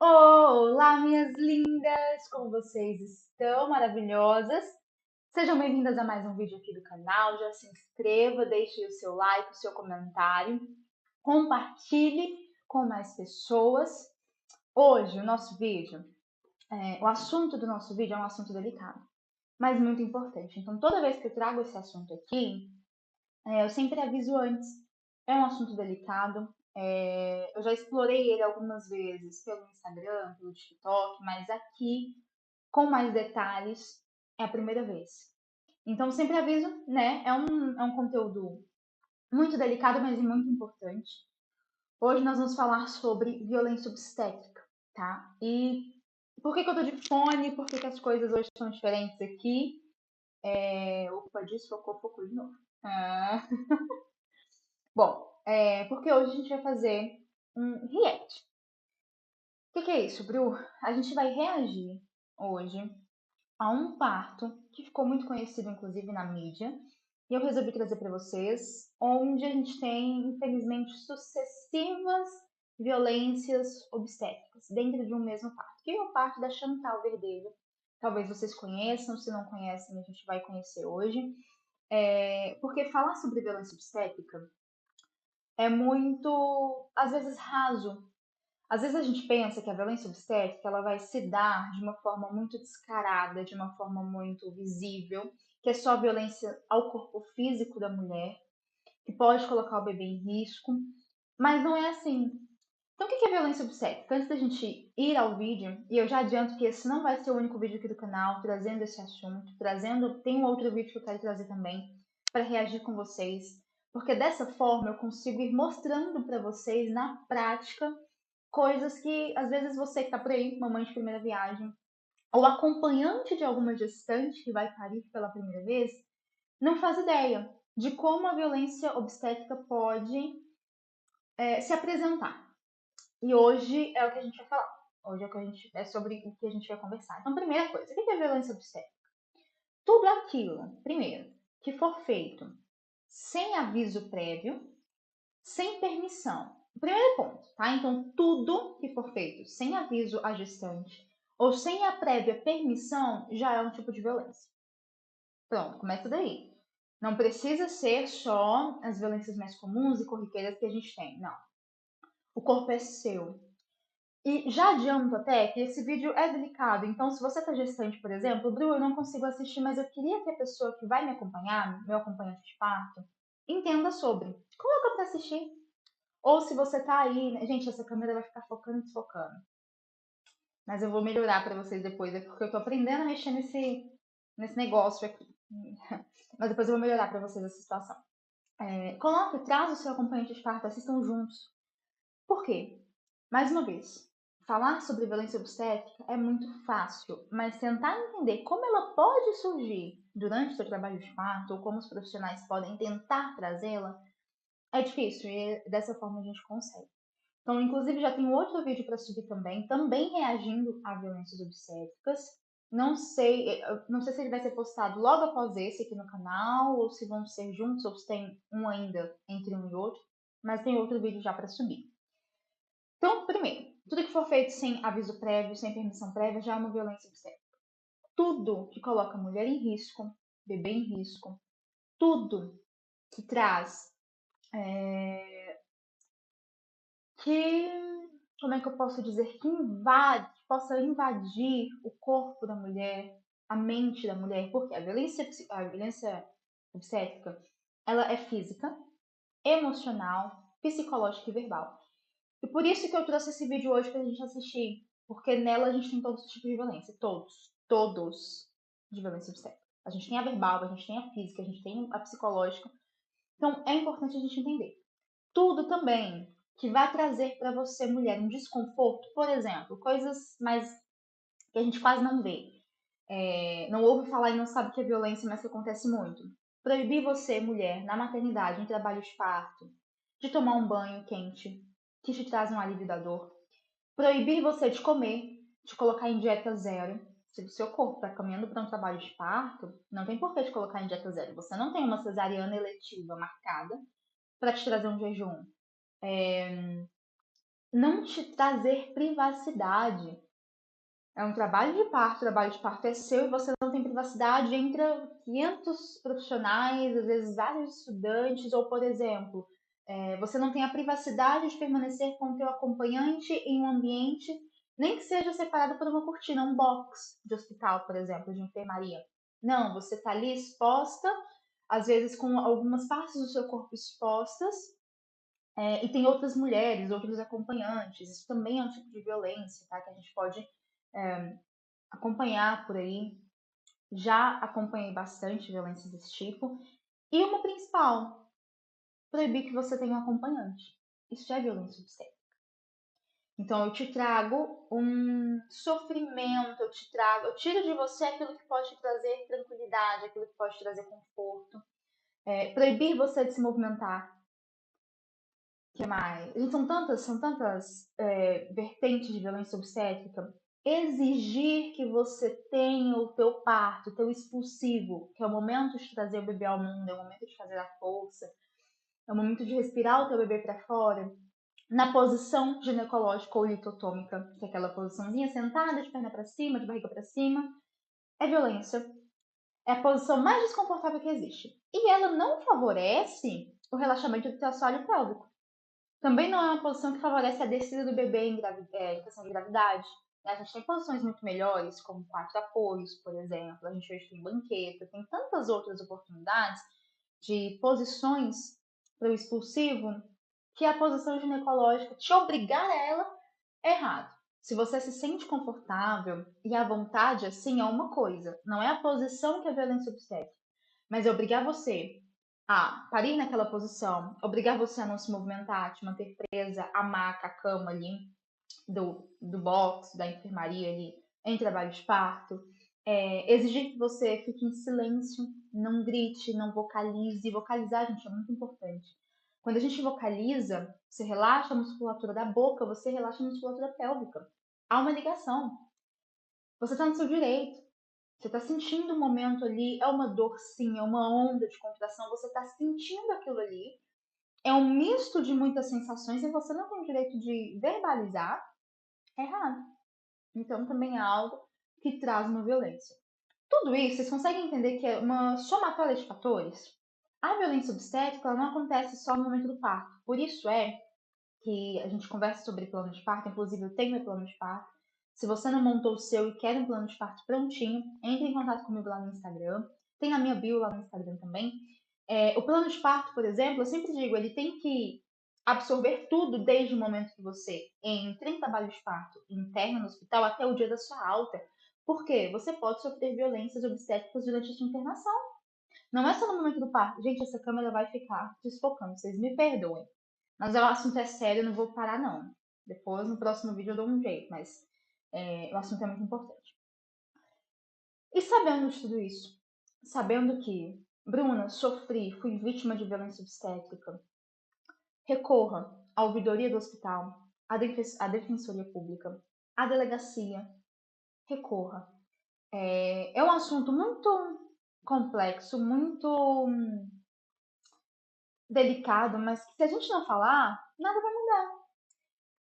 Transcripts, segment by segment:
Olá, minhas lindas! Como vocês estão? Maravilhosas! Sejam bem-vindas a mais um vídeo aqui do canal. Já se inscreva, deixe o seu like, o seu comentário, compartilhe com mais pessoas. Hoje, o assunto do nosso vídeo é um assunto delicado, mas muito importante. Então, toda vez que eu trago esse assunto aqui, eu sempre aviso antes. É um assunto delicado. Eu já explorei ele algumas vezes pelo Instagram, pelo TikTok, mas aqui, com mais detalhes, é a primeira vez. Então, sempre aviso, né? É um conteúdo muito delicado, mas muito importante. Hoje nós vamos falar sobre violência obstétrica, tá? E por que eu tô de fone? Por que as coisas hoje são diferentes aqui? Opa, desfocou, focou de novo. Ah. Bom, porque hoje a gente vai fazer um react. O que é isso, Bru? A gente vai reagir hoje a um parto que ficou muito conhecido, inclusive, na mídia, e eu resolvi trazer para vocês, onde a gente tem, infelizmente, sucessivas violências obstétricas dentro de um mesmo parto, que é o parto da Chantal Verdelho. Talvez vocês conheçam, se não conhecem, a gente vai conhecer hoje. Porque falar sobre violência obstétrica é muito, às vezes, raso. Às vezes a gente pensa que a violência obstétrica ela vai se dar de uma forma muito descarada, de uma forma muito visível, que é só violência ao corpo físico da mulher, que pode colocar o bebê em risco, mas não é assim. Então, o que é violência obstétrica? Antes da gente ir ao vídeo, e eu já adianto que esse não vai ser o único vídeo aqui do canal trazendo esse assunto, tem um outro vídeo que eu quero trazer também para reagir com vocês, porque dessa forma eu consigo ir mostrando para vocês na prática coisas que às vezes você que está por aí, mamãe de primeira viagem, ou acompanhante de alguma gestante que vai parir pela primeira vez, não faz ideia de como a violência obstétrica pode se apresentar. E hoje é o que a gente vai falar. Hoje é sobre o que a gente vai conversar. Então, primeira coisa, o que é violência obstétrica? Tudo aquilo, primeiro, que for feito sem aviso prévio, sem permissão. Primeiro ponto, tá? Então, tudo que for feito sem aviso à gestante ou sem a prévia permissão já é um tipo de violência. Pronto, começa daí. Não precisa ser só as violências mais comuns e corriqueiras que a gente tem, não. O corpo é seu. E já adianto até que esse vídeo é delicado, então se você está gestante, por exemplo, Bru, eu não consigo assistir, mas eu queria que a pessoa que vai me acompanhar, meu acompanhante de parto, entenda sobre. Coloca para assistir. Ou se você tá aí, né? Gente, essa câmera vai ficar focando e desfocando. Mas eu vou melhorar para vocês depois, é porque eu tô aprendendo a mexer nesse negócio aqui. Mas depois eu vou melhorar para vocês essa situação. Coloque, traz o seu acompanhante de parto, assistam juntos. Por quê? Mais uma vez, falar sobre violência obstétrica é muito fácil, mas tentar entender como ela pode surgir durante o seu trabalho de parto, ou como os profissionais podem tentar trazê-la, é difícil, e dessa forma a gente consegue. Então, inclusive, já tem outro vídeo para subir também reagindo a violências obstétricas. Não sei se ele vai ser postado logo após esse aqui no canal, ou se vão ser juntos, ou se tem um ainda entre um e outro, mas tem outro vídeo já para subir. Então, primeiro, tudo que for feito sem aviso prévio, sem permissão prévia, já é uma violência obstétrica. Tudo que coloca a mulher em risco, bebê em risco, tudo que traz que, como é que eu posso dizer, que possa invadir o corpo da mulher, a mente da mulher, porque a violência obstétrica, ela é física, emocional, psicológica e verbal. E por isso que eu trouxe esse vídeo hoje pra gente assistir, porque nela a gente tem todos os tipos de violência, todos de violência obstétrica. A gente tem a verbal, a gente tem a física, a gente tem a psicológica. Então é importante a gente entender. Tudo também que vai trazer para você, mulher, um desconforto, por exemplo, coisas mais que a gente quase não vê. Não ouve falar e não sabe que é violência, mas que acontece muito. Proibir você, mulher, na maternidade, em trabalho de parto, de tomar um banho quente, que te traz um alívio da dor. Proibir você de comer, de colocar em dieta zero. Se o seu corpo está caminhando para um trabalho de parto, não tem por que te colocar em dieta zero. Você não tem uma cesariana eletiva marcada para te trazer um jejum. não te trazer privacidade. É um trabalho de parto, o trabalho de parto é seu e você não tem privacidade entre 500 profissionais, às vezes vários estudantes, ou, por exemplo, você não tem a privacidade de permanecer com o teu acompanhante em um ambiente, nem que seja separado por uma cortina, um box de hospital, por exemplo, de enfermaria. Não, você está ali exposta, às vezes com algumas partes do seu corpo expostas, e tem outras mulheres, outros acompanhantes. Isso também é um tipo de violência, tá? Que a gente pode acompanhar por aí. Já acompanhei bastante violência desse tipo. E uma principal, proibir que você tenha um acompanhante. Isso já é violência obstétrica. Então eu te trago um sofrimento, eu tiro de você aquilo que pode te trazer tranquilidade, aquilo que pode te trazer conforto. Proibir você de se movimentar. O que mais? Gente, são tantas vertentes de violência obstétrica. Exigir que você tenha o teu parto, o teu expulsivo, que é o momento de trazer o bebê ao mundo, é o momento de fazer a força, é o momento de respirar o teu bebê para fora, na posição ginecológica ou litotômica, que é aquela posiçãozinha sentada, de perna para cima, de barriga para cima, é violência. É a posição mais desconfortável que existe. E ela não favorece o relaxamento do teu assoalho pélvico. Também não é uma posição que favorece a descida do bebê em questão de gravidade. Né? A gente tem posições muito melhores, como quatro apoios, por exemplo. A gente hoje tem banqueta, tem tantas outras oportunidades de posições para o expulsivo que a posição ginecológica, te obrigar a ela, é errado. Se você se sente confortável e à vontade, assim, é uma coisa. Não é a posição que é violência obstétrica, mas é obrigar você a parir naquela posição, obrigar você a não se movimentar, te manter presa à maca, à cama ali, do box, da enfermaria ali, em trabalho de parto. Exigir que você fique em silêncio, não grite, não vocalize. Vocalizar, gente, é muito importante. Quando a gente vocaliza, você relaxa a musculatura da boca, você relaxa a musculatura pélvica. Há uma ligação. Você está no seu direito. Você está sentindo o momento ali, é uma dor sim, é uma onda de contração, você está sentindo aquilo ali. É um misto de muitas sensações e você não tem o direito de verbalizar, é errado. Então também é algo que traz uma violência. Tudo isso, vocês conseguem entender que é uma somatória de fatores? A violência obstétrica ela não acontece só no momento do parto. Por isso é que a gente conversa sobre plano de parto, inclusive eu tenho meu plano de parto. Se você não montou o seu e quer um plano de parto prontinho, entre em contato comigo lá no Instagram. Tem na minha bio lá no Instagram também. O plano de parto, por exemplo, eu sempre digo, ele tem que absorver tudo desde o momento que você entra em trabalho de parto interno no hospital até o dia da sua alta. Por quê? Você pode sofrer violências obstétricas durante a sua internação. Não é só no momento do parto. Gente, essa câmera vai ficar desfocando, vocês me perdoem. Mas o assunto é sério, eu não vou parar, não. Depois, no próximo vídeo, eu dou um jeito, mas o assunto é muito importante. E sabendo de tudo isso, sabendo que, Bruna, sofri, fui vítima de violência obstétrica, recorra à ouvidoria do hospital, à defensoria pública, à delegacia, recorra. É um assunto muito complexo, muito delicado, mas que se a gente não falar, nada vai mudar.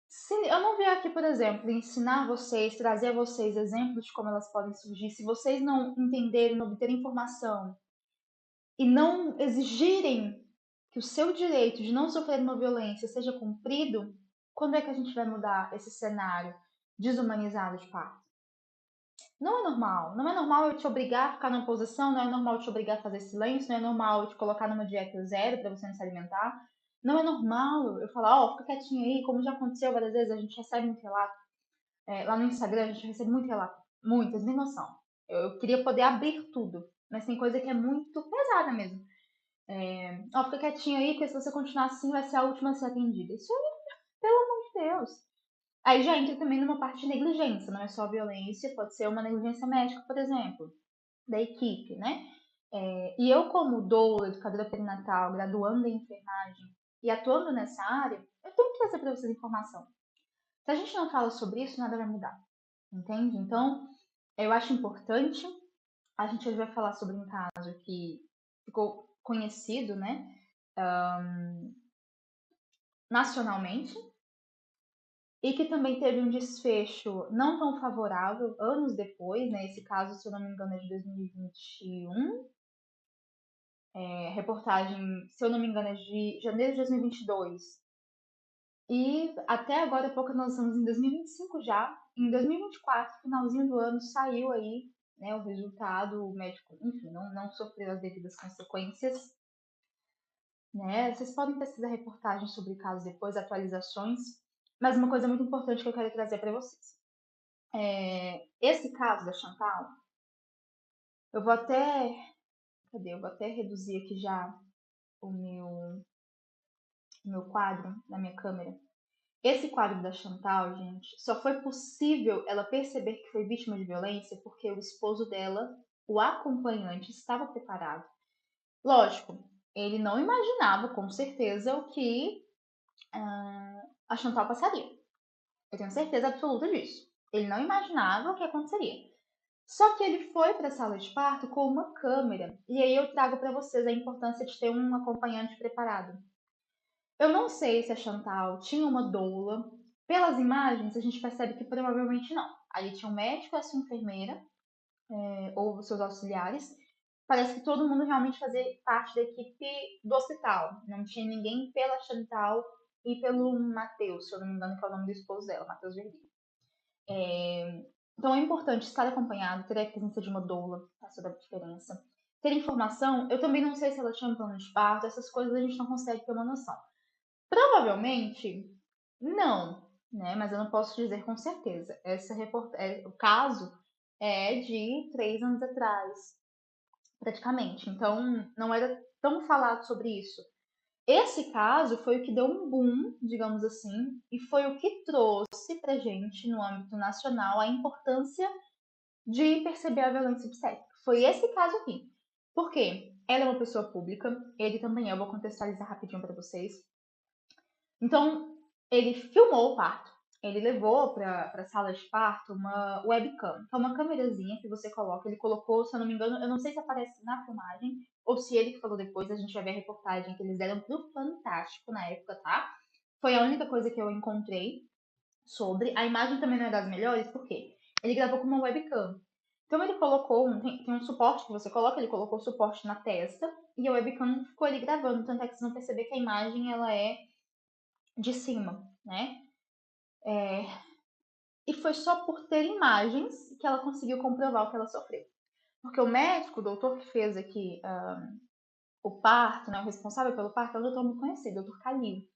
Se eu não vier aqui, por exemplo, ensinar vocês, trazer a vocês exemplos de como elas podem surgir, se vocês não entenderem, não obterem informação e não exigirem que o seu direito de não sofrer uma violência seja cumprido, quando é que a gente vai mudar esse cenário desumanizado de parto? Não é normal. Não é normal eu te obrigar a ficar numa posição, não é normal eu te obrigar a fazer silêncio, não é normal eu te colocar numa dieta zero para você não se alimentar. Não é normal eu falar, ó, fica quietinho aí, como já aconteceu várias vezes, a gente recebe muito relato. Lá no Instagram a gente recebe muito relato, muitas, nem noção. Eu queria poder abrir tudo, mas tem coisa que é muito pesada mesmo. Ó, fica quietinho aí, porque se você continuar assim vai ser a última a ser atendida. Isso aí, pelo amor de Deus. Aí já entra também numa parte de negligência, não é só violência, pode ser uma negligência médica, por exemplo, da equipe, né? E eu, como doula, educadora perinatal, graduando em enfermagem e atuando nessa área, eu tenho que trazer para vocês informação. Se a gente não fala sobre isso, nada vai mudar, entende? Então, eu acho importante, a gente hoje vai falar sobre um caso que ficou conhecido, né, nacionalmente, e que também teve um desfecho não tão favorável anos depois, né? Esse caso, se eu não me engano, é de 2021. Reportagem, se eu não me engano, é de janeiro de 2022. E até agora, há pouco, nós estamos em 2025 já. Em 2024, finalzinho do ano, saiu aí, né, o resultado, o médico, enfim, não sofreu as devidas consequências. Né? Vocês podem pesquisar reportagens sobre o caso depois, atualizações. Mas uma coisa muito importante que eu quero trazer para vocês. Esse caso da Chantal, eu vou até. Cadê? Eu vou até reduzir aqui já o meu quadro na minha câmera. Esse quadro da Chantal, gente, só foi possível ela perceber que foi vítima de violência porque o esposo dela, o acompanhante, estava preparado. Lógico, ele não imaginava, com certeza, o que a Chantal passaria. Eu tenho certeza absoluta disso. Ele não imaginava o que aconteceria. Só que ele foi para a sala de parto com uma câmera. E aí eu trago para vocês a importância de ter um acompanhante preparado. Eu não sei se a Chantal tinha uma doula. Pelas imagens, a gente percebe que provavelmente não. Ali tinha um médico, essa enfermeira, ou seus auxiliares. Parece que todo mundo realmente fazia parte da equipe do hospital. Não tinha ninguém pela Chantal e pelo Matheus, se eu não me engano, que é o nome do esposo dela, Matheus Verdinho. Então é importante estar acompanhado, ter a presença de uma doula, faz toda a diferença. Ter informação, eu também não sei se ela tinha um plano de parto, essas coisas a gente não consegue ter uma noção. Provavelmente não, né? Mas eu não posso dizer com certeza. O caso é de 3 anos atrás, praticamente. Então não era tão falado sobre isso. Esse caso foi o que deu um boom, digamos assim, e foi o que trouxe pra gente, no âmbito nacional, a importância de perceber a violência obstétrica. Foi esse caso aqui. Por quê? Ela é uma pessoa pública, ele também é, eu vou contextualizar rapidinho para vocês. Então, ele filmou o parto, ele levou para a sala de parto uma webcam, que é uma câmerazinha que você coloca. Ele colocou, se eu não me engano, eu não sei se aparece na filmagem ou se ele que falou depois, a gente vai ver a reportagem que eles deram pro Fantástico na época, tá? Foi a única coisa que eu encontrei sobre. A imagem também não é das melhores, por quê? Ele gravou com uma webcam. Então ele colocou, tem um suporte que você coloca, ele colocou o suporte na testa e a webcam ficou ali gravando, tanto é que vocês vão perceber que a imagem ela é de cima, né? E foi só por ter imagens que ela conseguiu comprovar o que ela sofreu. Porque o médico, o doutor que fez aqui o parto, né, o responsável pelo parto, é um doutor muito conhecido, o doutor Calil.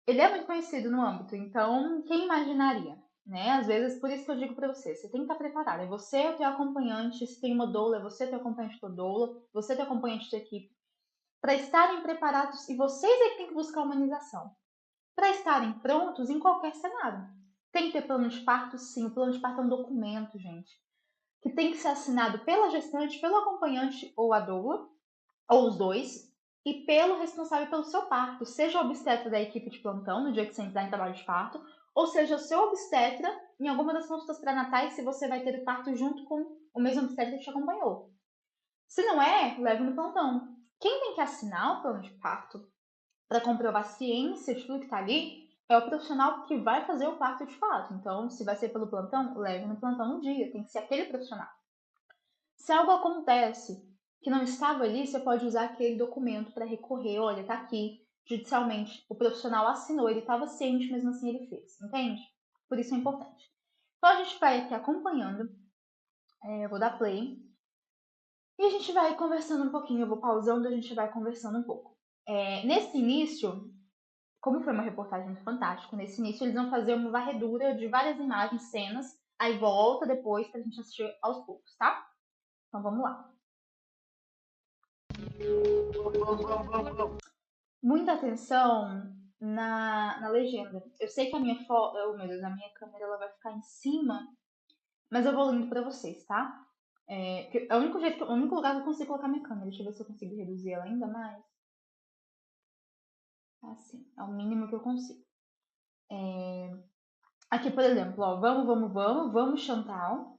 Ele é muito conhecido no âmbito, então quem imaginaria? Né? Às vezes, por isso que eu digo para você, você tem que estar preparado. É você o teu acompanhante, se tem uma doula, é você o teu acompanhante da doula, você o teu acompanhante da equipe, para estarem preparados, e vocês é que tem que buscar a humanização, para estarem prontos em qualquer cenário. Tem que ter plano de parto, sim. O plano de parto é um documento, gente, que tem que ser assinado pela gestante, pelo acompanhante ou a doula, ou os dois, e pelo responsável pelo seu parto, seja o obstetra da equipe de plantão, no dia que você entrar em trabalho de parto, ou seja o seu obstetra em alguma das consultas pré-natais, se você vai ter o parto junto com o mesmo obstetra que te acompanhou. Se não é, leve no plantão. Quem tem que assinar o plano de parto para comprovar a ciência de tudo que está ali é o profissional que vai fazer o parto de fato. Então, se vai ser pelo plantão, leve no plantão no dia, tem que ser aquele profissional. Se algo acontece que não estava ali, você pode usar aquele documento para recorrer. Olha, tá aqui, judicialmente. O profissional assinou, ele estava ciente, mesmo assim ele fez. Entende? Por isso é importante. Então a gente vai aqui acompanhando. Eu vou dar play. E a gente vai conversando um pouquinho. Eu vou pausando e a gente vai conversando um pouco. Nesse início, como foi uma reportagem muito fantástica, nesse início eles vão fazer uma varredura de várias imagens, cenas, aí volta depois pra gente assistir aos poucos, tá? Então vamos lá. Muita atenção na legenda. Eu sei que a minha foto, meu Deus, a minha câmera ela vai ficar em cima, mas eu vou lendo pra vocês, tá? É o único jeito, o único lugar que eu consigo colocar minha câmera. Deixa eu ver se eu consigo reduzir ela ainda mais. Assim, é o mínimo que eu consigo. Aqui, por exemplo, ó, vamos Chantal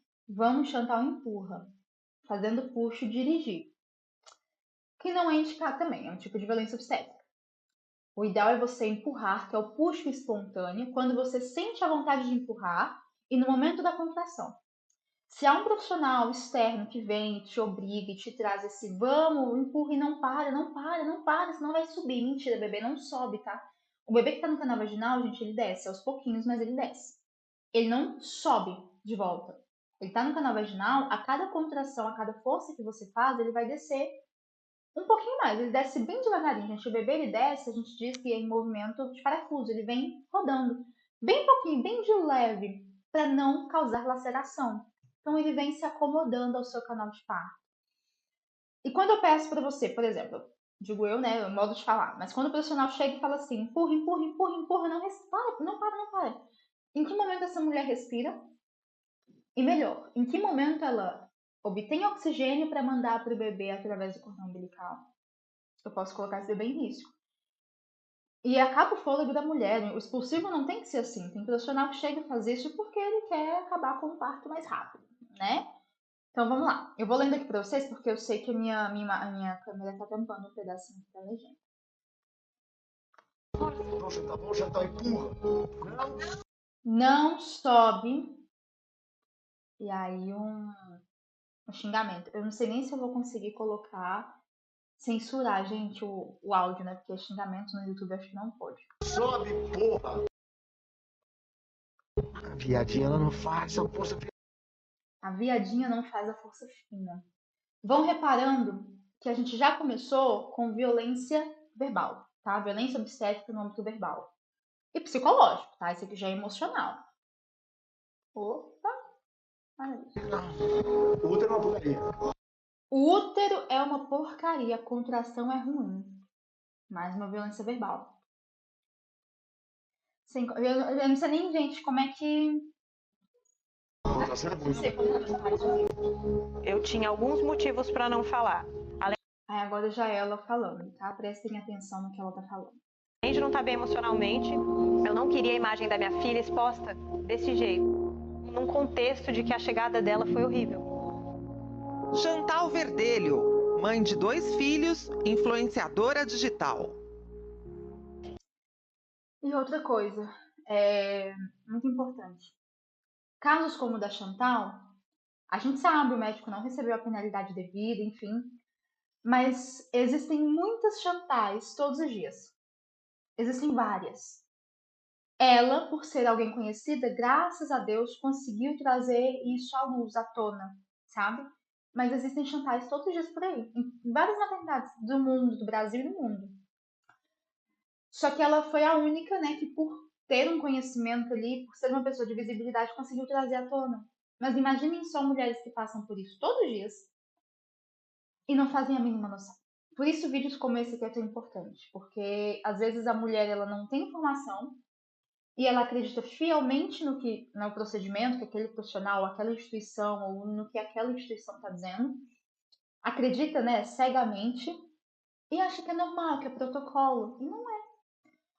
empurra, fazendo puxo dirigir, que não é indicado também, é um tipo de violência obstétrica. O ideal é você empurrar, que é o puxo espontâneo, quando você sente a vontade de empurrar e no momento da contração. Se há um profissional externo que vem, te obriga e te traz esse vamos, empurra e não para, não para, não para, senão vai subir. Mentira, bebê não sobe, tá? O bebê que tá no canal vaginal, gente, ele desce aos pouquinhos, mas ele desce. Ele não sobe de volta. Ele tá no canal vaginal, a cada contração, a cada força que você faz, ele vai descer um pouquinho mais. Ele desce bem devagarinho, gente. O bebê, ele desce, a gente diz que é em movimento de parafuso. Ele vem rodando bem pouquinho, bem de leve, para não causar laceração. Então, ele vem se acomodando ao seu canal de parto. E quando eu peço para você, por exemplo, digo eu, né, o modo de falar, mas quando o profissional chega e fala assim, empurra, empurra, empurra, empurra, não para, não para, não para. Em que momento essa mulher respira? E melhor, em que momento ela obtém oxigênio para mandar para o bebê através do cordão umbilical? Eu posso colocar esse bebê em risco. E acaba o fôlego da mulher. O expulsivo não tem que ser assim. Tem profissional que chega a fazer isso porque ele quer acabar com o parto mais rápido, né? Então vamos lá. Eu vou lendo aqui para vocês porque eu sei que a minha câmera está tampando um pedacinho da legenda. Poxa, tá empurra. Não sobe. E aí um xingamento. Eu não sei nem se eu vou conseguir colocar, censurar, gente, o áudio, né? Porque xingamento no YouTube acho que não pode. Sobe, porra. A viadinha, ela não faz a força. A viadinha não faz a força fina. Vão reparando que a gente já começou com violência verbal, tá? Violência obstétrica no âmbito verbal. E psicológico, tá? Esse aqui já é emocional. Opa! O útero é uma porcaria. O útero é uma porcaria, a contração é ruim. Mais uma violência verbal. Eu não sei nem, gente, como é que. Tá sendo Não sei como é. Eu tinha alguns motivos para não falar. Aí agora já é ela falando, tá? Prestem atenção no que ela tá falando. Além de não estar bem emocionalmente, eu não queria a imagem da minha filha exposta desse jeito, num contexto de que a chegada dela foi horrível. Chantal Verdelho, mãe de 2 filhos, influenciadora digital. E outra coisa, muito importante. Casos como o da Chantal, a gente sabe, o médico não recebeu a penalidade devida, enfim, mas existem muitas Chantais todos os dias. Existem várias. Ela, por ser alguém conhecida, graças a Deus, conseguiu trazer isso à luz, à tona, sabe? Mas existem Chantais todos os dias por aí, em várias maternidades do mundo, do Brasil e do mundo. Só que ela foi a única, né, que por ter um conhecimento ali, por ser uma pessoa de visibilidade, conseguiu trazer à tona. Mas imaginem só mulheres que passam por isso todos os dias e não fazem a mínima noção. Por isso vídeos como esse aqui é tão importante, porque às vezes a mulher ela não tem informação e ela acredita fielmente no procedimento que aquele profissional, aquela instituição ou no que aquela instituição está dizendo, acredita, né, cegamente e acha que é normal, que é protocolo. E não é.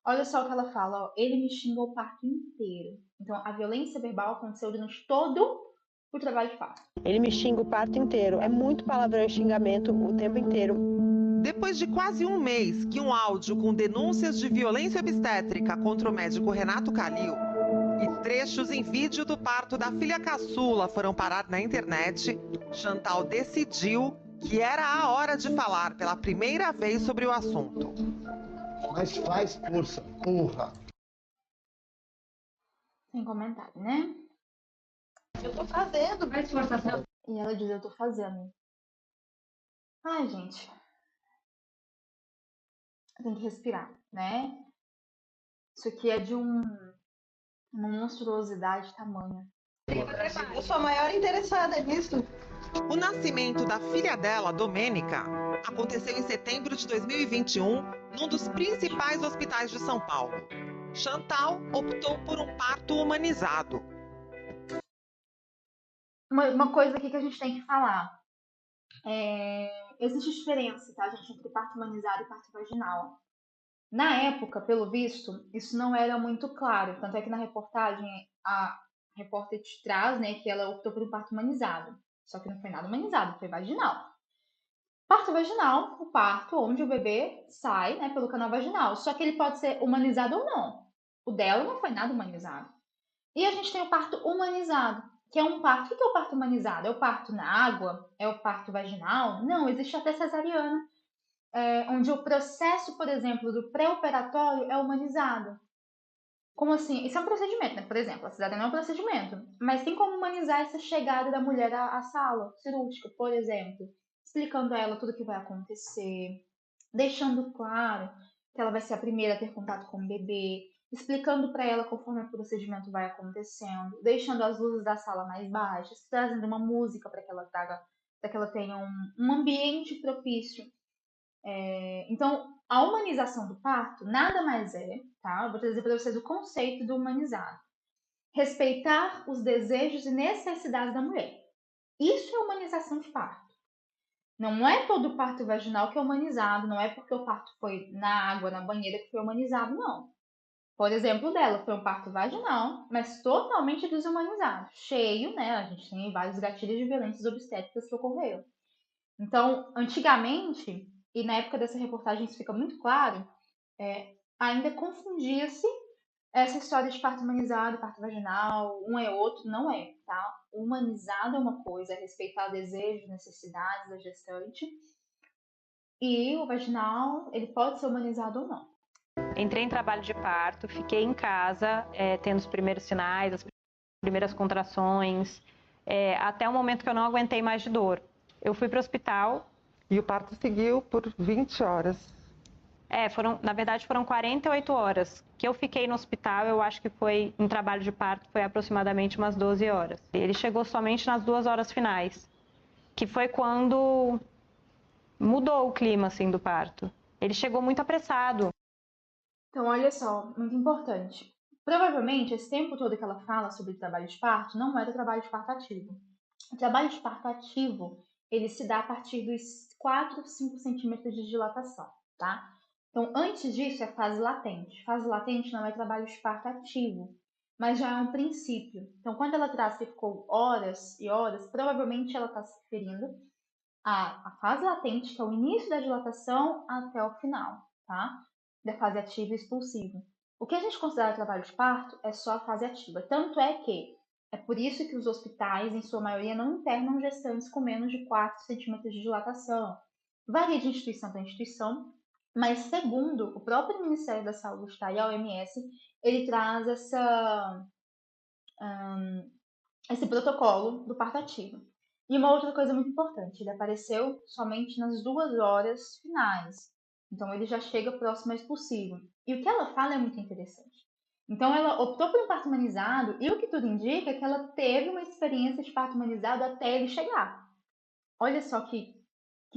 Olha só o que ela fala, ó, ele me xingou o parto inteiro. Então a violência verbal aconteceu durante todo o trabalho de parto. Ele me xinga o parto inteiro. É muito palavrão e xingamento o tempo inteiro. Depois de quase um mês que um áudio com denúncias de violência obstétrica contra o médico Renato Calil e trechos em vídeo do parto da filha caçula foram parar na internet, Chantal decidiu que era a hora de falar pela primeira vez sobre o assunto. Mas faz força, porra. Sem comentário, né? Eu tô fazendo, mas forçação. E ela diz, eu tô fazendo. Ai, gente. Tem que respirar, né? Isso aqui é de uma monstruosidade tamanha. Eu sou a maior interessada nisso. O nascimento da filha dela, Domênica, aconteceu em setembro de 2021, num dos principais hospitais de São Paulo. Chantal optou por um parto humanizado. Uma coisa aqui que a gente tem que falar. Existe diferença, tá, gente, entre parto humanizado e parto vaginal. Na época, pelo visto, isso não era muito claro. Tanto é que na reportagem, a repórter te traz, né, que ela optou por um parto humanizado. Só que não foi nada humanizado, foi vaginal. Parto vaginal, o parto onde o bebê sai, né, pelo canal vaginal. Só que ele pode ser humanizado ou não. O dela não foi nada humanizado. E a gente tem o parto humanizado, que é um parto. O que é o parto humanizado? É o parto na água? É o parto vaginal? Não, existe até cesariana, onde o processo, por exemplo, do pré-operatório é humanizado. Como assim? Isso é um procedimento, né? Por exemplo, a cesariana é um procedimento, mas tem como humanizar essa chegada da mulher à sala cirúrgica, por exemplo, explicando a ela tudo o que vai acontecer, deixando claro que ela vai ser a primeira a ter contato com o bebê, explicando para ela conforme o procedimento vai acontecendo, deixando as luzes da sala mais baixas, trazendo uma música para que ela traga, para que ela tenha um ambiente propício. Então, a humanização do parto nada mais é, tá? Eu vou trazer para vocês o conceito do humanizado. Respeitar os desejos e necessidades da mulher. Isso é humanização de parto. Não é todo parto vaginal que é humanizado, não é porque o parto foi na água, na banheira que foi humanizado, não. Por exemplo, dela foi um parto vaginal, mas totalmente desumanizado, cheio, né? A gente tem vários gatilhos de violências obstétricas que ocorreram. Então, antigamente, e na época dessa reportagem isso fica muito claro, ainda confundia-se essa história de parto humanizado, parto vaginal, um é outro, não é, tá? Humanizado é uma coisa, é respeitar desejos, necessidades da gestante, e o vaginal, ele pode ser humanizado ou não. Entrei em trabalho de parto, fiquei em casa, tendo os primeiros sinais, as primeiras contrações, até o momento que eu não aguentei mais de dor. Eu fui para o hospital. E o parto seguiu por 20 horas. Na verdade foram 48 horas. Que eu fiquei no hospital, eu acho que foi, em trabalho de parto, foi aproximadamente umas 12 horas. Ele chegou somente nas 2 horas finais, que foi quando mudou o clima, assim, do parto. Ele chegou muito apressado. Então, olha só, muito importante. Provavelmente, esse tempo todo que ela fala sobre o trabalho de parto não era o trabalho de parto ativo. O trabalho de parto ativo, ele se dá a partir dos 4, 5 centímetros de dilatação, tá? Então, antes disso, é fase latente. Fase latente não é trabalho de parto ativo, mas já é um princípio. Então, quando ela traz que ficou horas e horas, provavelmente ela está se referindo à fase latente, que é o início da dilatação, até o final, tá? Da fase ativa e expulsiva. O que a gente considera trabalho de parto é só a fase ativa. Tanto é que é por isso que os hospitais, em sua maioria, não internam gestantes com menos de 4 centímetros de dilatação. Varia de instituição para instituição, mas segundo o próprio Ministério da Saúde, tá, e a OMS, ele traz esse protocolo do parto ativo. E uma outra coisa muito importante, ele apareceu somente nas 2 horas finais. Então ele já chega próximo ao expulsivo. E o que ela fala é muito interessante. Então ela optou por um parto humanizado e o que tudo indica é que ela teve uma experiência de parto humanizado até ele chegar. Olha só que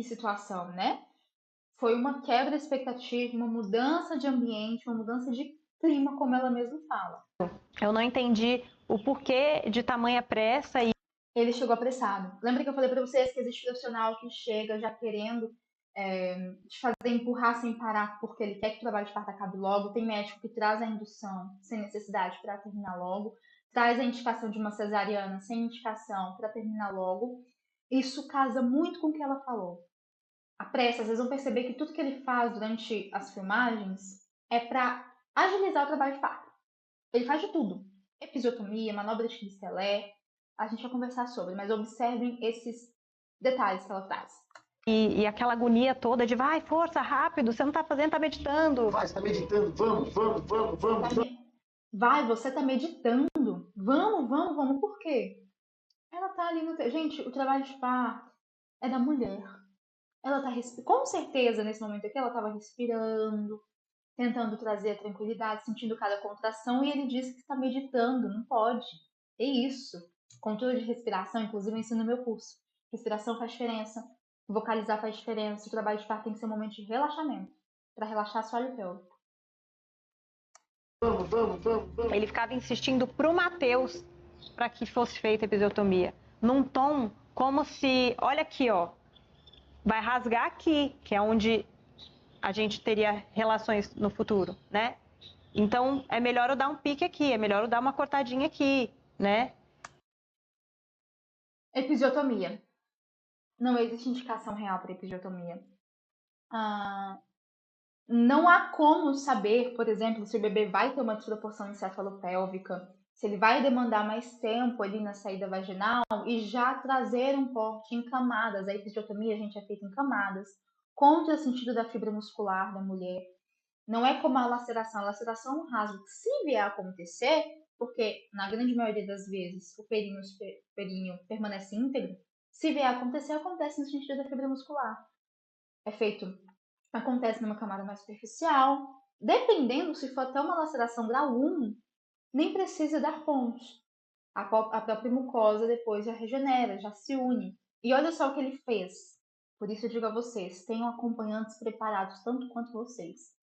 situação, né? Foi uma quebra de expectativa, uma mudança de ambiente, uma mudança de clima, como ela mesma fala. Eu não entendi o porquê de tamanha pressa e Ele chegou apressado. Lembra que eu falei para vocês que existe profissional que chega já querendo te fazer empurrar sem parar porque ele quer que o trabalho de parto acabe logo. Tem médico que traz a indução sem necessidade para terminar logo. Traz a indicação de uma cesariana sem indicação para terminar logo. Isso casa muito com o que ela falou. A pressa, vocês vão perceber que tudo que ele faz durante as filmagens é para agilizar o trabalho de parto. Ele faz de tudo. Episiotomia, manobra de Christelé, a gente vai conversar sobre, mas observem esses detalhes que ela traz. e aquela agonia toda de vai, força, rápido, você não tá fazendo, tá meditando. Vai, você tá meditando, vamos. Vai, você tá meditando. Vamos, por quê? Ela tá ali no... Gente, o trabalho de parto é da mulher. Ela tá com certeza, nesse momento aqui, ela tava respirando, tentando trazer a tranquilidade, sentindo cada contração, e ele disse que está meditando, não pode. É isso. Controle de respiração, inclusive, eu ensino no meu curso. Respiração faz diferença, vocalizar faz diferença, o trabalho de parto tem que ser um momento de relaxamento, para relaxar só o pélvico. Vamos. Ele ficava insistindo pro Matheus para que fosse feita a episiotomia, num tom como se, olha aqui, ó, vai rasgar aqui, que é onde a gente teria relações no futuro, né? Então, é melhor eu dar um pique aqui, é melhor eu dar uma cortadinha aqui, né? Episiotomia. não existe indicação real para episiotomia. Ah, não há como saber, por exemplo, se o bebê vai ter uma desproporção encefalopélvica, se ele vai demandar mais tempo ali na saída vaginal e já trazer um corte em camadas. A episiotomia, a gente, é feita em camadas, contra o sentido da fibra muscular da mulher. Não é como a laceração. A laceração é um rasgo que, se vier a acontecer, porque na grande maioria das vezes o períneo permanece íntegro, se vier a acontecer, acontece no sentido da fibra muscular. É feito, acontece numa camada mais superficial. Dependendo, se for até uma laceração grau 1, nem precisa dar pontos. A própria mucosa depois já regenera, já se une. E olha só o que ele fez. Por isso eu digo a vocês, tenham acompanhantes preparados tanto quanto vocês.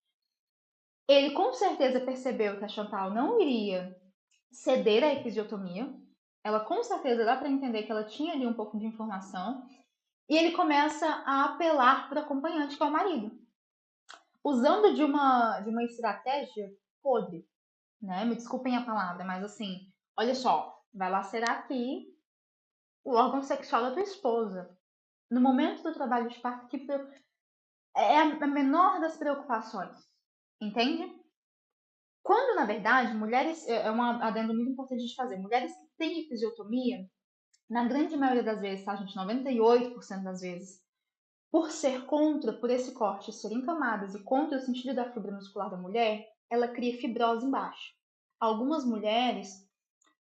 Ele com certeza percebeu que a Chantal não iria ceder à episiotomia. Ela com certeza dá para entender que ela tinha ali um pouco de informação. E ele começa a apelar para o acompanhante, que é o marido. Usando de uma estratégia podre, né? Me desculpem a palavra, mas assim, olha só, vai lacerar aqui o órgão sexual da tua esposa. No momento do trabalho de parto, que é a menor das preocupações, entende? Quando, na verdade, mulheres, é um adendo muito importante de fazer, mulheres que têm episiotomia, na grande maioria das vezes, tá, gente, 98% das vezes, por ser contra, por esse corte ser em camadas e contra o sentido da fibra muscular da mulher, ela cria fibrose embaixo. Algumas mulheres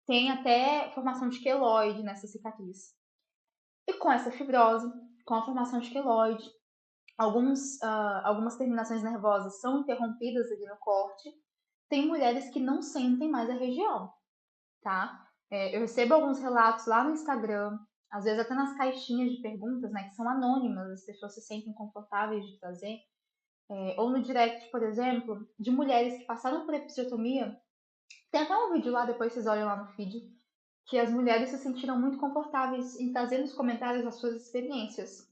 têm até formação de queloide nessa cicatriz. E com essa fibrose, com a formação de queloide, algumas terminações nervosas são interrompidas ali no corte. Tem mulheres que não sentem mais a região, tá? Eu recebo alguns relatos lá no Instagram, às vezes até nas caixinhas de perguntas, né, que são anônimas, as pessoas se sentem confortáveis de trazer, ou no direct, por exemplo, de mulheres que passaram por episiotomia. Tem até um vídeo lá, depois vocês olham lá no feed, que as mulheres se sentiram muito confortáveis em trazer nos comentários as suas experiências.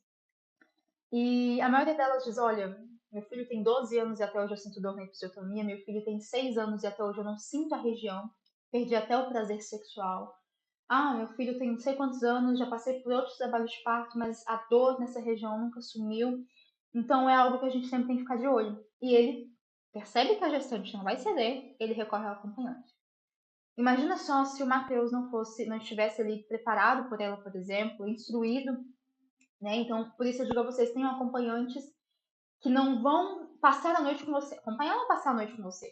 E a maioria delas diz, olha, meu filho tem 12 anos e até hoje eu sinto dor na episiotomia, meu filho tem 6 anos e até hoje eu não sinto a região, perdi até o prazer sexual. Ah, meu filho tem não sei quantos anos, já passei por outros trabalhos de parto, mas a dor nessa região nunca sumiu. Então é algo que a gente sempre tem que ficar de olho. E ele percebe que a gestante não vai ceder, ele recorre ao acompanhante. Imagina só se o Matheus não estivesse ali preparado por ela, por exemplo, instruído, né? Então, por isso eu digo a vocês, tenham acompanhantes que não vão passar a noite com você. Acompanhar não passar a noite com você.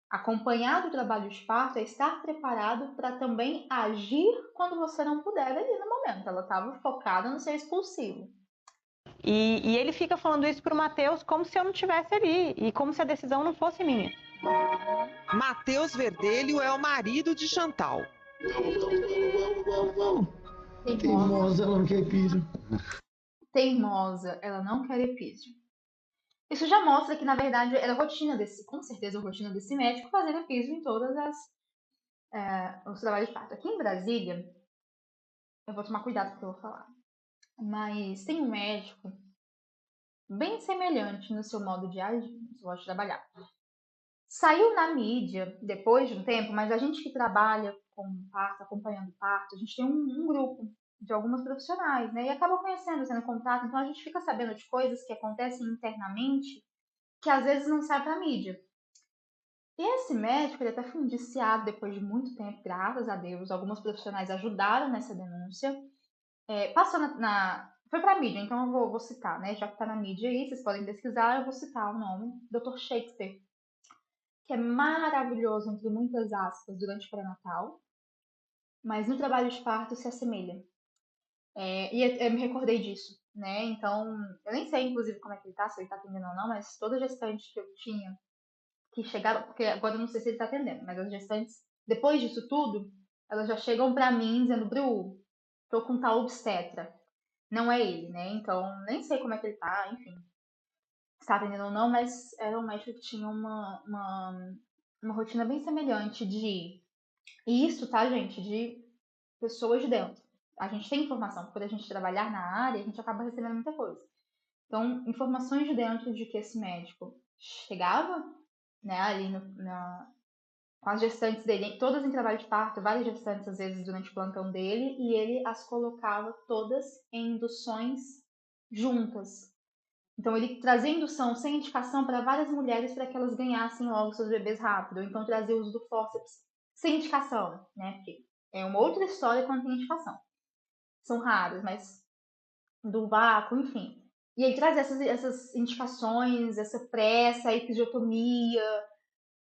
Acompanhar do trabalho de parto é estar preparado para também agir quando você não puder ali no momento. Ela estava focada no ser expulsivo. E ele fica falando isso pro Matheus como se eu não estivesse ali e como se a decisão não fosse minha. Matheus Verdelho é o marido de Chantal. Teimosa, ela não quer piso. Teimosa, ela não quer epísio. Isso já mostra que, na verdade, era rotina com certeza, a rotina desse médico fazer epísio em todas os trabalhos de parto. Aqui em Brasília, eu vou tomar cuidado com o que eu vou falar, mas tem um médico bem semelhante no seu modo de agir, no seu modo de trabalhar. Saiu na mídia depois de um tempo, mas a gente que trabalha com parto, acompanhando parto, a gente tem um grupo de algumas profissionais, né? E acaba conhecendo, tendo contato, então a gente fica sabendo de coisas que acontecem internamente que às vezes não sai pra mídia. E esse médico, ele até foi indiciado depois de muito tempo, graças a Deus. Alguns profissionais ajudaram nessa denúncia. Passou foi pra mídia, então eu vou citar, né? Já que tá na mídia aí, vocês podem pesquisar, eu vou citar o nome. Dr. Shakespeare, que é maravilhoso, entre muitas aspas, durante o pré-natal, mas no trabalho de parto se assemelha. E eu me recordei disso, né? Então, eu nem sei, inclusive, como é que ele tá, se ele tá atendendo ou não, mas toda gestante que eu tinha, que chegaram, porque agora eu não sei se ele tá atendendo, mas as gestantes, depois disso tudo, elas já chegam pra mim dizendo, Bru, tô com tal obstetra. Não é ele, né? Então, nem sei como é que ele tá, enfim, se tá atendendo ou não, mas era um médico que tinha uma rotina bem semelhante de. E isso, tá, gente, de pessoas de dentro. A gente tem informação, por a gente trabalhar na área, a gente acaba recebendo muita coisa. Então, informações de dentro de que esse médico chegava, né, ali com as gestantes dele, todas em trabalho de parto, várias gestantes às vezes durante o plantão dele, e ele as colocava todas em induções juntas. Então ele trazia indução sem indicação para várias mulheres para que elas ganhassem logo seus bebês rápido, ou então trazia o uso do fórceps sem indicação, né? Porque é uma outra história quando tem indicação. São raras, mas do vácuo, enfim. E aí trazia essas indicações, essa pressa, a episiotomia.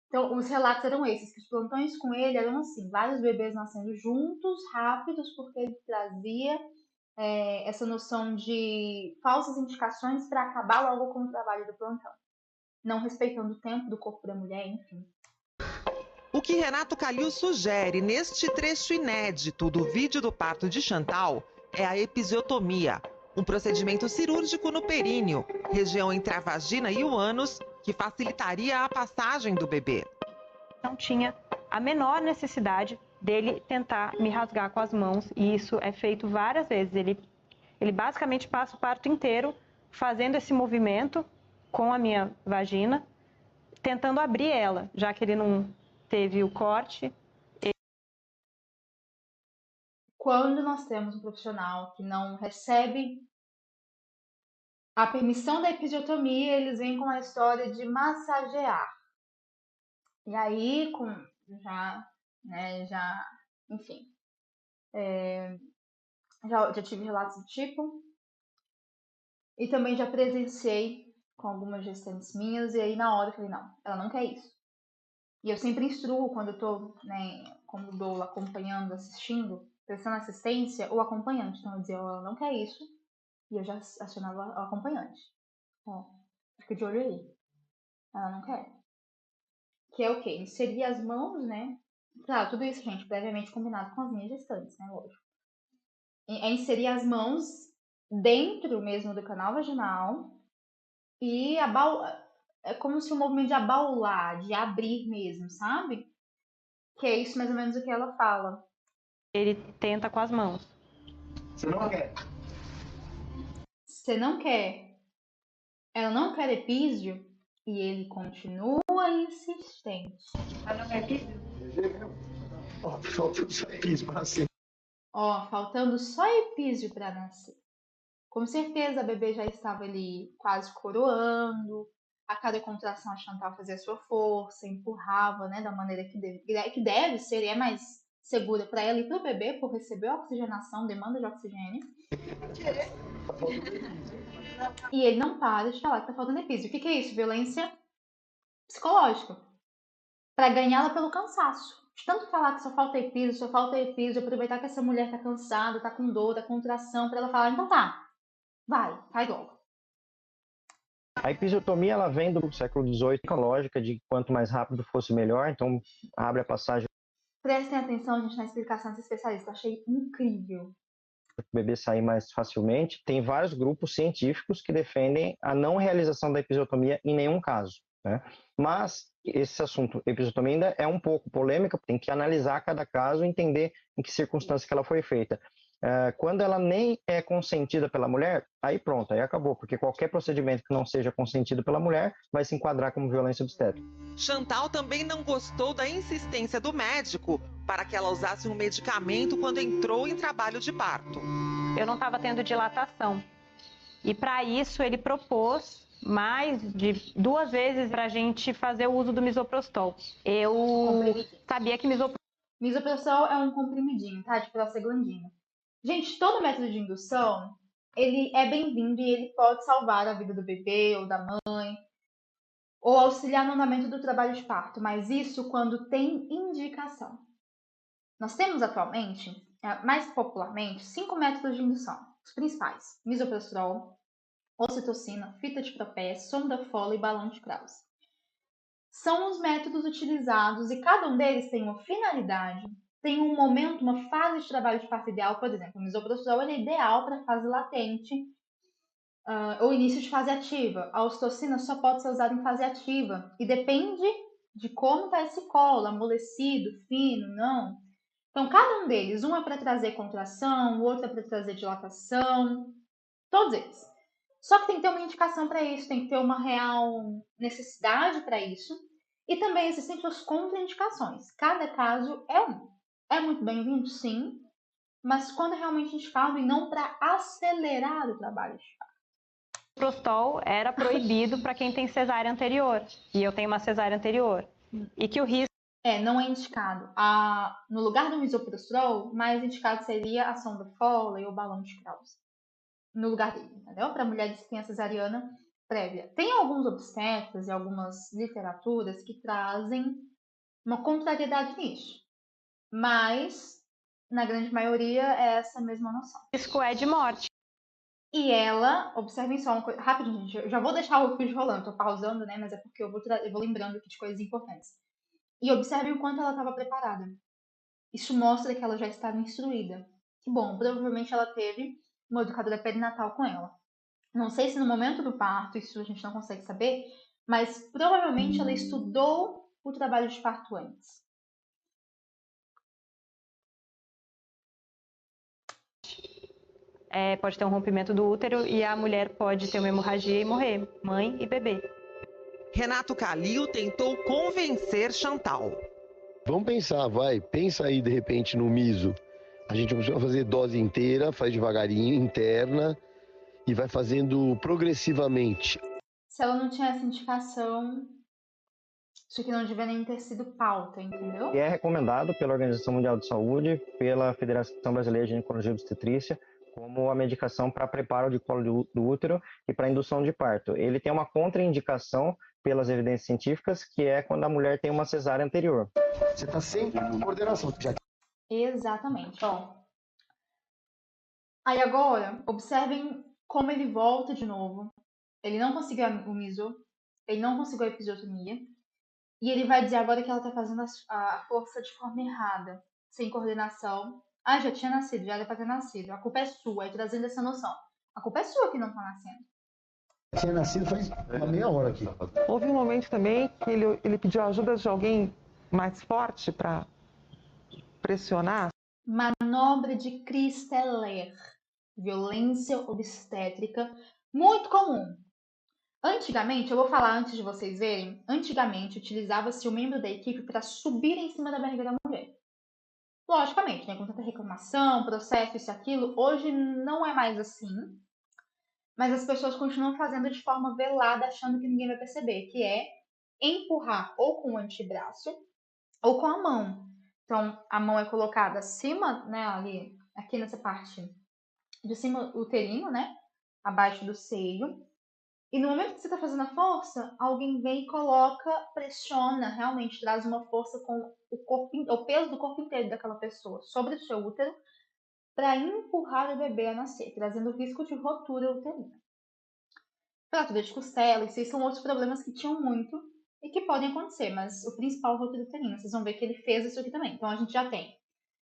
Então, os relatos eram esses, que os plantões com ele eram assim, vários bebês nascendo juntos, rápidos, porque ele trazia essa noção de falsas indicações para acabar logo com o trabalho do plantão, não respeitando o tempo do corpo da mulher, enfim. O que Renato Calil sugere neste trecho inédito do vídeo do parto de Chantal é a episiotomia, um procedimento cirúrgico no períneo, região entre a vagina e o ânus, que facilitaria a passagem do bebê. Não tinha a menor necessidade dele tentar me rasgar com as mãos, e isso é feito várias vezes. Ele basicamente passa o parto inteiro fazendo esse movimento com a minha vagina, tentando abrir ela, já que ele não teve o corte. Quando nós temos um profissional que não recebe a permissão da episiotomia, eles vêm com a história de massagear. E aí, enfim, já tive relatos do tipo, e também já presenciei com algumas gestantes minhas, e aí na hora eu falei, não, ela não quer isso. E eu sempre instruo quando eu tô, como doula, acompanhando, assistindo, prestando assistência, o acompanhante. Então eu dizia, ela não quer isso, e eu já acionava o acompanhante. Ó, fica de olho aí. Ela não quer. Que é o quê? Inserir as mãos, né? Claro, tudo isso, gente, previamente combinado com as minhas gestantes, né? Lógico. É inserir as mãos dentro mesmo do canal vaginal e é como se um movimento de abaular, de abrir mesmo, sabe? Que é isso mais ou menos o que ela fala. Ele tenta com as mãos. Você não quer? Você não quer. Ela não quer epísio e ele continua insistente. Ela não quer epísio? Ó, falta só epísio para nascer. Ó, faltando só epísio para nascer. Com certeza a bebê já estava ali quase coroando. A cada contração a Chantal fazia sua força, empurrava, né, da maneira que deve ser, e é mais segura para ela e para o bebê por receber oxigenação, demanda de oxigênio. E ele não para de falar que tá faltando epísio. O que é isso? Violência psicológica. Para ganhá-la pelo cansaço. De tanto falar que só falta epísio, aproveitar que essa mulher tá cansada, tá com dor, tá com contração, para ela falar, então tá, vai, faz logo. A episiotomia ela vem do século XVIII com a lógica de quanto mais rápido fosse melhor, então abre a passagem. Prestem atenção, gente, na explicação desse especialista, achei incrível. Para o bebê sair mais facilmente. Tem vários grupos científicos que defendem a não realização da episiotomia em nenhum caso, né? Mas esse assunto, episiotomia, ainda é um pouco polêmica, tem que analisar cada caso e entender em que circunstâncias que ela foi feita. Quando ela nem é consentida pela mulher, aí pronto, aí acabou, porque qualquer procedimento que não seja consentido pela mulher vai se enquadrar como violência obstétrica. Chantal também não gostou da insistência do médico para que ela usasse um medicamento quando entrou em trabalho de parto. Eu não estava tendo dilatação. E para isso ele propôs mais de 2 vezes para a gente fazer o uso do misoprostol. Eu sabia que misoprostol é um comprimidinho, tá? De prostaglandina. Gente, todo método de indução, ele é bem-vindo e ele pode salvar a vida do bebê ou da mãe, ou auxiliar no andamento do trabalho de parto, mas isso quando tem indicação. Nós temos atualmente, mais popularmente, 5 métodos de indução, os principais: misoprostol, ocitocina, fita de Propé, sonda Foley e balão de Krause. São os métodos utilizados e cada um deles tem uma finalidade, tem um momento, uma fase de trabalho de parto ideal. Por exemplo, o misoprostol é ideal para a fase latente ou início de fase ativa. A ocitocina só pode ser usada em fase ativa e depende de como está esse colo, amolecido, fino, não. Então, cada um deles, um é para trazer contração, o outro é para trazer dilatação, todos eles. Só que tem que ter uma indicação para isso, tem que ter uma real necessidade para isso. E também existem suas contraindicações. Cada caso é um. É muito bem-vindo, sim, mas quando é realmente indicado e não para acelerar o trabalho de parto. O Prostol era proibido para quem tem cesárea anterior, e eu tenho uma cesárea anterior. E que o risco não é indicado. No lugar do misoprostol, mais indicado seria a sonda Foley ou balão de Krause. No lugar dele, entendeu? Para mulheres que têm a cesariana prévia. Tem alguns obstetras e algumas literaturas que trazem uma contrariedade nisso. Mas, na grande maioria, é essa mesma noção. O risco é de morte. E ela, observem só uma coisa, rapidinho, gente, eu já vou deixar o vídeo rolando, tô pausando, né, mas é porque eu vou lembrando aqui de coisas importantes. E observem o quanto ela estava preparada. Isso mostra que ela já estava instruída. Que bom, provavelmente ela teve uma educadora perinatal com ela. Não sei se no momento do parto, isso a gente não consegue saber, mas provavelmente ela estudou o trabalho de parto antes. Pode ter um rompimento do útero e a mulher pode ter uma hemorragia e morrer, mãe e bebê. Renato Calil tentou convencer Chantal. Vamos pensar, pensa aí de repente no miso. A gente não precisa fazer dose inteira, faz devagarinho, interna, e vai fazendo progressivamente. Se ela não tinha essa indicação, isso aqui não devia nem ter sido pauta, entendeu? E é recomendado pela Organização Mundial de Saúde, pela Federação Brasileira de Ginecologia e Obstetrícia, como a medicação para preparo de colo do útero e para indução de parto. Ele tem uma contraindicação pelas evidências científicas, que é quando a mulher tem uma cesárea anterior. Você está sempre em coordenação. Exatamente, ó. Aí agora, observem como ele volta de novo. Ele não conseguiu o miso, ele não conseguiu a episiotomia, e ele vai dizer agora que ela está fazendo a força de forma errada, sem coordenação. Ah, já tinha nascido, já era para ter nascido. A culpa é sua, aí trazendo essa noção. A culpa é sua que não está nascendo. Tinha nascido faz uma meia hora aqui. Houve um momento também que ele pediu a ajuda de alguém mais forte para pressionar. Manobra de Christeller, violência obstétrica, muito comum. Antigamente, eu vou falar antes de vocês verem, antigamente utilizava-se o membro da equipe para subir em cima da barriga da mulher. Logicamente, né, com tanta reclamação, processo, isso e aquilo, hoje não é mais assim, mas as pessoas continuam fazendo de forma velada, achando que ninguém vai perceber, que é empurrar ou com o antebraço ou com a mão. Então, a mão é colocada acima, né, ali, aqui nessa parte de cima uterino, né, abaixo do seio. E no momento que você está fazendo a força, alguém vem e coloca, pressiona, realmente traz uma força com o peso do corpo inteiro daquela pessoa sobre o seu útero para empurrar o bebê a nascer, trazendo risco de rotura uterina. Fratura de costela, esses são outros problemas que tinham muito e que podem acontecer, mas o principal é a rotura uterina. Vocês vão ver que ele fez isso aqui também. Então a gente já tem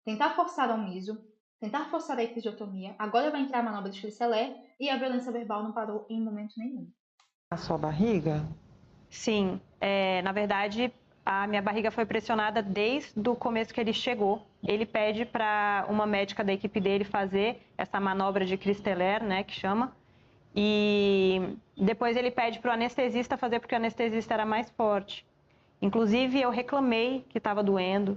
tentar forçar ao miso, tentar forçar a episiotomia, agora vai entrar a manobra de Christeller e a violência verbal não parou em momento nenhum. A sua barriga? Sim, na verdade, a minha barriga foi pressionada desde o começo que ele chegou. Ele pede para uma médica da equipe dele fazer essa manobra de Christeller, né, que chama. E depois ele pede para o anestesista fazer, porque o anestesista era mais forte. Inclusive, eu reclamei que estava doendo.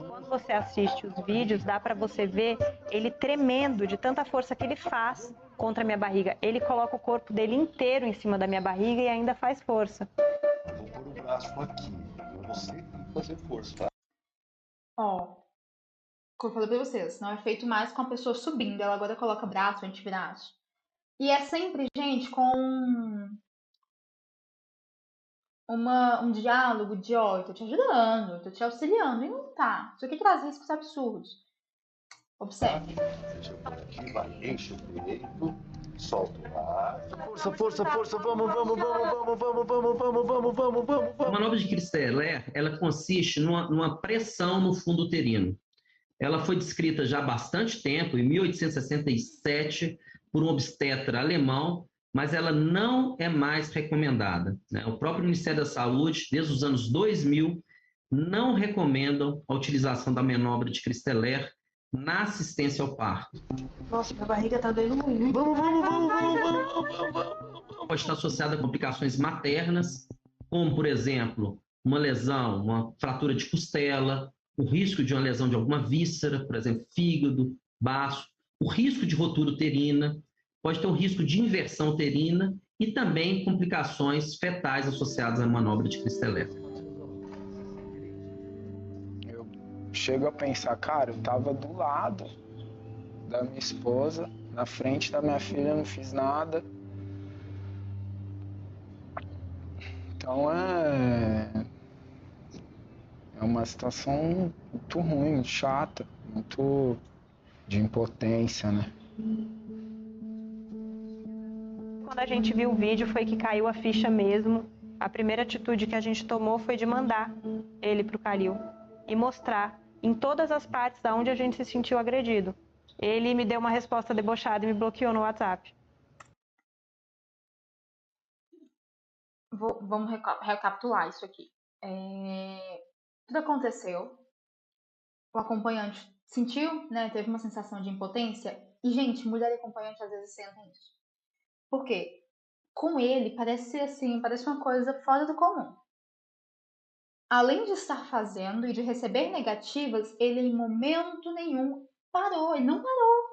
Quando você assiste os vídeos, dá para você ver ele tremendo de tanta força que ele faz contra a minha barriga. Ele coloca o corpo dele inteiro em cima da minha barriga e ainda faz força. Eu vou pôr o braço aqui. Você tem que fazer força, tá? Ó, como eu falei pra vocês, não é feito mais com a pessoa subindo. Ela agora coloca braço, antebraço. E é sempre, gente, com um diálogo de, ó, eu tô te ajudando, eu tô te auxiliando, e não tá. Isso aqui traz riscos absurdos. Observe. Deixa eu pôr aqui, vai, enche o peito, solta o ar. Força, vamos. A manobra de Christeller, ela consiste numa pressão no fundo uterino. Ela foi descrita já há bastante tempo, em 1867, por um obstetra alemão, mas ela não é mais recomendada, né? O próprio Ministério da Saúde, desde os anos 2000, não recomendam a utilização da manobra de Christeller na assistência ao parto. Nossa, minha barriga tá doendo muito. Vamos. Pode estar associada a complicações maternas como, por exemplo, uma lesão, uma fratura de costela, o risco de uma lesão de alguma víscera, por exemplo, fígado, baço, o risco de rotura uterina, pode ter um risco de inversão uterina e também complicações fetais associadas à manobra de crista elétrica. Eu chego a pensar, cara, eu tava do lado da minha esposa, na frente da minha filha, eu não fiz nada. Então é uma situação muito ruim, muito chata, muito de impotência, né? Quando a gente viu o vídeo foi que caiu a ficha mesmo. A primeira atitude que a gente tomou foi de mandar ele para o Calil e mostrar em todas as partes onde a gente se sentiu agredido. Ele me deu uma resposta debochada e me bloqueou no WhatsApp. Vamos recapitular isso aqui. Tudo aconteceu, o acompanhante sentiu, né, teve uma sensação de impotência, e, gente, mulher e acompanhante às vezes sentem isso. Por quê? Com ele, parece assim, parece uma coisa fora do comum. Além de estar fazendo e de receber negativas, ele em momento nenhum parou, ele não parou.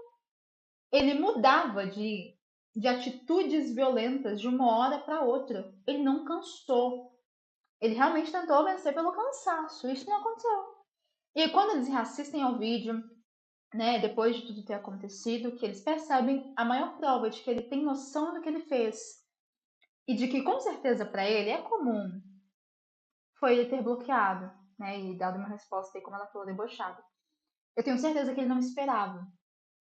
Ele mudava de atitudes violentas de uma hora para outra. Ele não cansou. Ele realmente tentou vencer pelo cansaço. Isso não aconteceu. E quando eles reassistem ao vídeo, né, depois de tudo ter acontecido, que eles percebem a maior prova de que ele tem noção do que ele fez. E de que, com certeza, para ele é comum, foi ele ter bloqueado, né, e dado uma resposta aí, como ela falou, debochada. Eu tenho certeza que ele não esperava,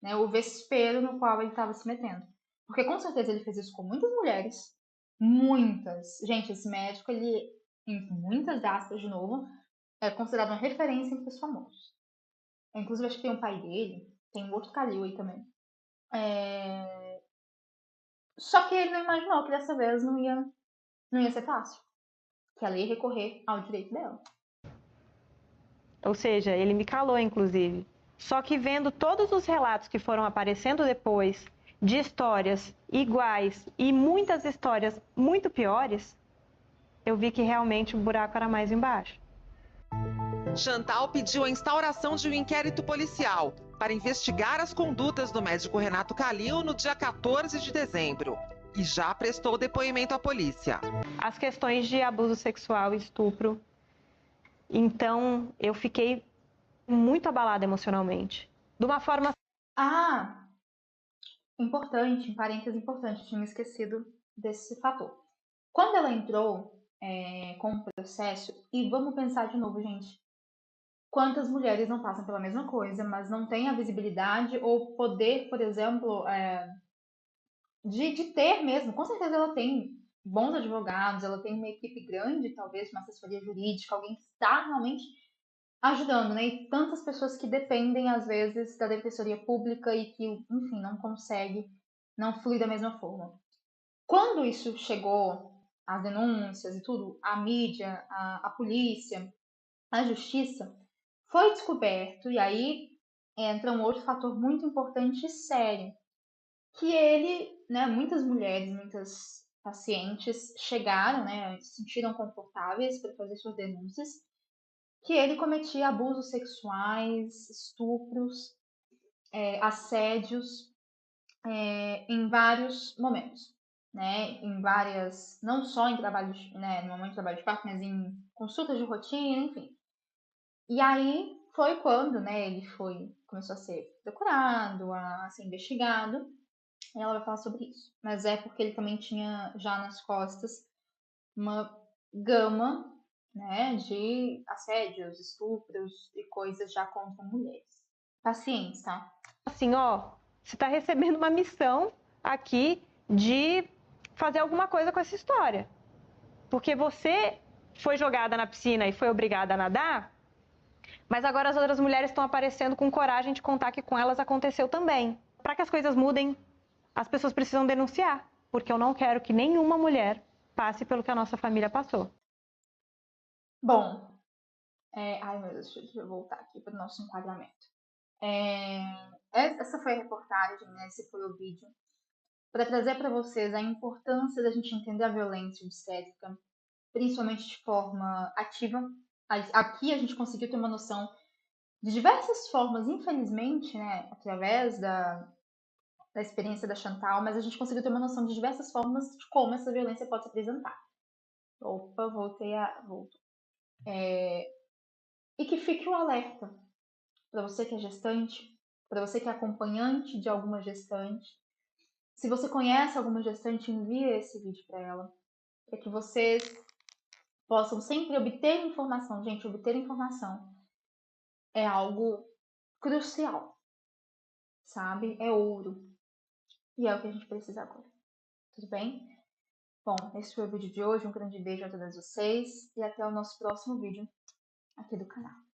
né, o vespeiro no qual ele estava se metendo. Porque, com certeza, ele fez isso com muitas mulheres. Muitas. Gente, esse médico, ele, em muitas aspas, de novo, é considerado uma referência entre os famosos. Inclusive, acho que tem um pai dele, tem um outro Calil aí também. Só que ele não imaginou que dessa vez não ia ser fácil. Que ela ia recorrer ao direito dela. Ou seja, ele me calou, inclusive. Só que vendo todos os relatos que foram aparecendo depois, de histórias iguais e muitas histórias muito piores, eu vi que realmente o buraco era mais embaixo. Chantal pediu a instauração de um inquérito policial para investigar as condutas do médico Renato Calil no dia 14 de dezembro e já prestou depoimento à polícia. As questões de abuso sexual e estupro, então eu fiquei muito abalada emocionalmente. De uma forma... Importante, em parênteses importante, tinha me esquecido desse fator. Quando ela entrou com o processo, e vamos pensar de novo, gente, quantas mulheres não passam pela mesma coisa, mas não têm a visibilidade ou poder, por exemplo, de ter mesmo. Com certeza ela tem bons advogados, ela tem uma equipe grande, talvez, uma assessoria jurídica, alguém que está realmente ajudando, né? E tantas pessoas que dependem, às vezes, da defensoria pública e que, enfim, não consegue, não flui da mesma forma. Quando isso chegou, as denúncias e tudo, a mídia, a polícia, a justiça, foi descoberto, e aí entra um outro fator muito importante e sério, que ele, né, muitas mulheres, muitas pacientes chegaram, né, se sentiram confortáveis para fazer suas denúncias, que ele cometia abusos sexuais, estupros, assédios em vários momentos, né? Em várias, não só em trabalho, né, no momento de trabalho de parto, mas em consultas de rotina, enfim. E aí foi quando, né, ele começou a ser procurado, a ser investigado, e ela vai falar sobre isso. Mas é porque ele também tinha já nas costas uma gama, né, de assédios, estupros e coisas já contra mulheres. Pacientes, tá? Assim, ó, você está recebendo uma missão aqui de fazer alguma coisa com essa história. Porque você foi jogada na piscina e foi obrigada a nadar, mas agora as outras mulheres estão aparecendo com coragem de contar que com elas aconteceu também. Para que as coisas mudem, as pessoas precisam denunciar, porque eu não quero que nenhuma mulher passe pelo que a nossa família passou. Bom, ai meu Deus, deixa eu voltar aqui para o nosso enquadramento. Essa foi a reportagem, né? Esse foi o vídeo, para trazer para vocês a importância da gente entender a violência obstétrica, principalmente de forma ativa. Aqui a gente conseguiu ter uma noção de diversas formas, infelizmente, né, através da experiência da Chantal, mas a gente conseguiu ter uma noção de diversas formas de como essa violência pode se apresentar. Opa, voltou. E que fique o alerta para você que é gestante, para você que é acompanhante de alguma gestante. Se você conhece alguma gestante, envie esse vídeo para ela, para que vocês possam sempre obter informação. Gente, obter informação é algo crucial, sabe? É ouro. E é o que a gente precisa agora. Tudo bem? Bom, esse foi o vídeo de hoje. Um grande beijo a todas vocês e até o nosso próximo vídeo aqui do canal.